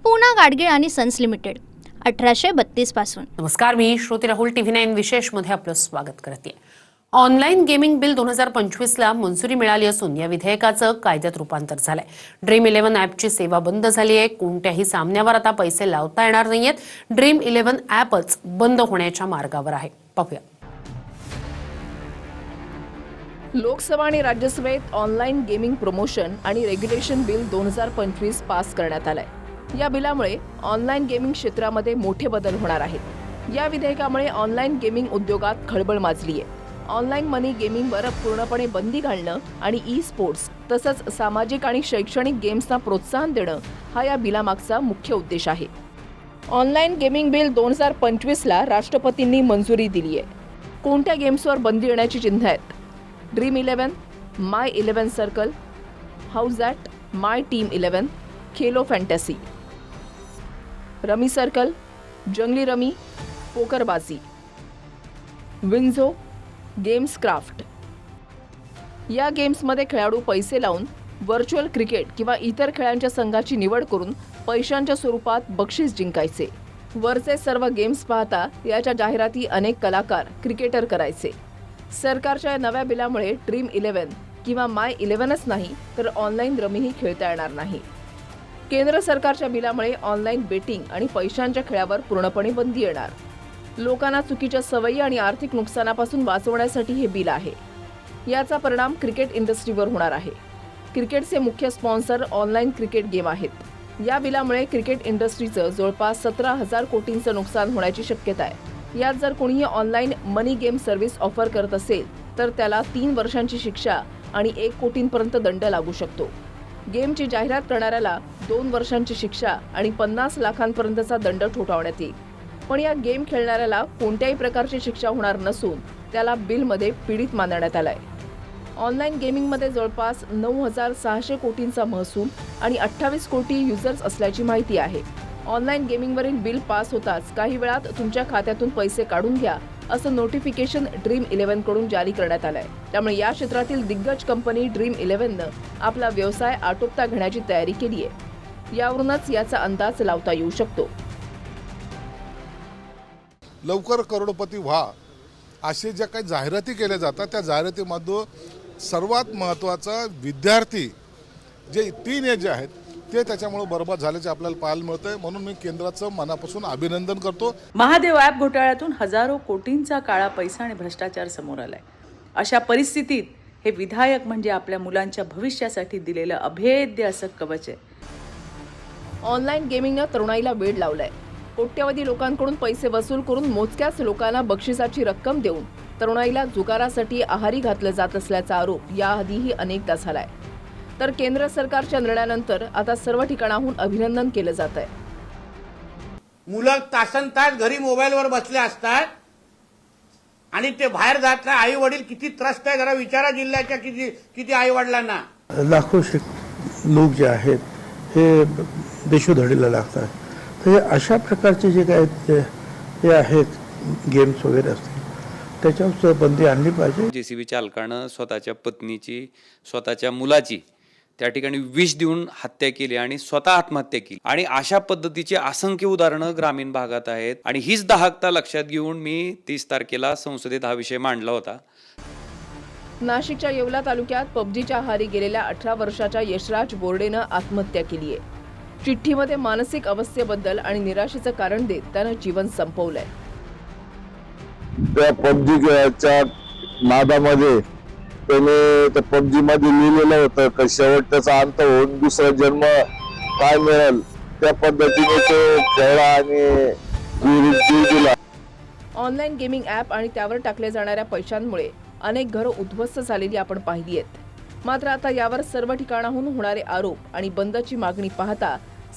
पूना गाडगीळ आणि sons limited 1832 पासून। नमस्कार, मी श्रुती राहुल TV9 विशेष मध्ये आपलं स्वागत करते। ऑनलाईन गेमिंग बिल 2025 ला मंजुरी मिळाली असून या विधेयकाचं कायद्यात रूपांतर झालंय। ड्रीम 11 ॲपची सेवा बंद झाली आहे। कोणत्याही सामन्यावर आता पैसे लावता येणार नाहीयेत। ड्रीम 11 ॲपच बंद होण्याच्या मार्गावर आहे। पाहूया। लोकसभा आणि राज्यसभेत ऑनलाईन गेमिंग प्रमोशन आणि रेग्युलेशन बिल 2025 पास करण्यात आलंय। या बिलामुळे ऑनलाईन गेमिंग क्षेत्रामध्ये मोठे बदल होणार आहेत। या विधेयकामुळे ऑनलाईन गेमिंग उद्योगात खळबळ माजली आहे। ऑनलाईन मनी गेमिंगवर पूर्णपणे बंदी घालणं आणि ई स्पोर्ट्स तसंच सामाजिक आणि शैक्षणिक गेम्सना प्रोत्साहन देणं हा या बिलामागचा मुख्य उद्देश आहे। ऑनलाईन गेमिंग बिल 2025 ला राष्ट्रपतींनी मंजुरी दिली आहे। कोणत्या गेम्सवर बंदी येण्याची चिन्ह आहेत? Dream 11, my 11 circle, house at, my team 11, Khelo fantasy, rummy circle, जंगली रमी, पोकरबाजी, विंझो, गेम्स क्राफ्ट। या गेम्समध्ये खेळाडू पैसे लावून व्हर्च्युअल क्रिकेट किंवा इतर खेळांच्या संघाची निवड करून पैशांच्या स्वरूपात बक्षीस जिंकायचे। वरचे सर्व गेम्स पाहता याच्या जाहिराती अनेक कलाकार, क्रिकेटर करायचे। सरकारच्या नव्या बिलामुळे ड्रीम 11 किंवा माय 11च नाही तर ऑनलाईन रमीही खेळता येणार नाही। केंद्र सरकारच्या बिलामुळे ऑनलाईन बेटिंग आणि पैशांच्या खेळावर पूर्णपणे बंदी येणार। लोकांना चुकीच्या सवयी आणि आर्थिक नुकसानापासून वाचवण्यासाठी हे बिल आहे। याचा परिणाम क्रिकेट इंडस्ट्रीवर होणार आहे। क्रिकेटचे मुख्य स्पॉन्सर ऑनलाईन क्रिकेट गेम आहेत। या बिलामुळे क्रिकेट इंडस्ट्रीचं जवळपास 17,000 कोटींचं नुकसान होण्याची शक्यता आहे। यात जर कोणीही ऑनलाईन मनी गेम सर्व्हिस ऑफर करत असेल तर त्याला 3 वर्षांची शिक्षा आणि 1 कोटींपर्यंत दंड लागू शकतो। गेमची जाहिरात करणाऱ्याला 2 वर्षांची शिक्षा आणि 50 लाखांपर्यंतचा दंड ठोठावण्यात येईल। पण या गेम खेळणाऱ्याला कोणत्याही प्रकारची शिक्षा होणार नसून त्याला बिलमध्ये पीडित मानण्यात आलाय। ऑनलाईन गेमिंगमध्ये जवळपास 9,600 कोटींचा महसूल आणि 28 कोटी युजर्स असल्याची माहिती आहे। ऑनलाईन गेमिंगवरील बिल पास होताच काही वेळात तुमच्या खात्यातून पैसे काढून घ्या असं नोटिफिकेशन ड्रीम 11 कडून जारी करण्यात आलंय। त्यामुळे या क्षेत्रातील दिग्गज कंपनी ड्रीम 11नं आपला व्यवसाय आटोपता घेण्याची तयारी केली आहे। यावरूनच याचा अंदाज लावता येऊ शकतो। लवकर करोडपती व्हा असे ज्या काही जाहिराती केल्या जातात त्या जाहिरातीमध्ये सर्वात महत्त्वाचा विद्यार्थी जे टीनएज आहेत ते त्याच्यामुळे बरबाद झाल्याचे आपल्याला पाहायला मिळतंय। म्हणून मी केंद्राचं मनापासून अभिनंदन करतो। महादेव ॲप घोटाळ्यातून हजारो कोटींचा काळा पैसा आणि भ्रष्टाचार समोर आलाय। अशा परिस्थितीत हे विधायक म्हणजे आपल्या मुलांच्या भविष्यासाठी दिलेलं अभेद्य असं कवच आहे। ऑनलाईन गेमिंगनं तरुणाईला वेड लावलाय। कोट्यवधी लोकांकडून पैसे वसूल करून मोजक्याच लोकांना बक्षिसाची रक्कम देऊन तरुणाईला जुगारासाठी आहारी घातलं जात असल्याचा आरोप याआधीही अनेकदा झालाय। तर केंद्र सरकारच्या निर्णयानंतर आता सर्व ठिकाणाहून अभिनंदन केलं जात आहे। मुलं तासनतास घरी मोबाईलवर बसले असतात आणि ते बाहेर जात नाही। आई वडील किती त्रस्त आहे जरा विचारा जिल्ह्याच्या किती आई वडिलांना। लाखो लोक जे आहेत हे देशोधडीला लागतात। तर अशा प्रकारचे जे काय हे आहेत गेम्स वगैरे असतील त्याच्यावर बंदी आणली पाहिजे। JCB चालकानं स्वतःच्या पत्नीची, स्वतःच्या मुलाची त्या ठिकाणी विष देऊन हत्या केली आणि स्वतः आत्महत्या केली आणि अशा पद्धतीची असंख्य उदाहरणं ग्रामीण भागात आहेत। आणि हीच दाहकता लक्षात घेऊन मी 30 तारखेला संसदेत हा विषय मांडला होता। नाशिकच्या येवला तालुक्यात पबजीच्या आहारी गेलेल्या 18 वर्षाच्या यशराज बोर्डेनं आत्महत्या केली आहे। चिठ्ठीमध्ये मानसिक अवस्थेबद्दल आणि निराशेचं कारण देत त्यानं जीवन संपवलंय। त्या पबजीच्या नादामध्ये त्याने त्या पबजी मध्ये लिहिलेलं होतं की शेवट त्याचा अंत होऊन दुसरा जन्म काय मिळेल त्या पद्धतीने तो खेळला आणि जीव दिला। ऑनलाईन गेमिंग ॲप आणि त्यावर टाकल्या जाणाऱ्या पैशांमुळे अनेक घरं उद्ध्वस्त झालेली आपण पाहिली आहेत। मात्र आता यावर सर्व ठिकाणाहून होणारे आरोप आणि बंदची मागणी पाहता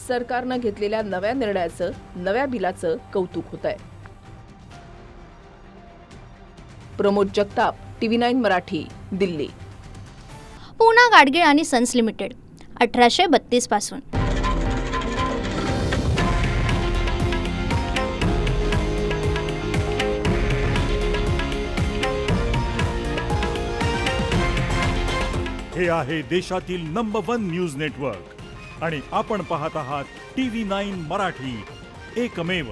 सरकारनं घेतलेल्या नव्या निर्णयाचं, नव्या बिलाचं कौतुक होत आहे। प्रमोद जगताप, TV9 मराठी, दिल्ली। पूना गाडगीळ आणि सन्स लिमिटेड 1832 पासून। हे आहे देशातील नंबर 1 न्यूज नेटवर्क आणि आपण पाहत आहात TV9 मराठी, एकमेव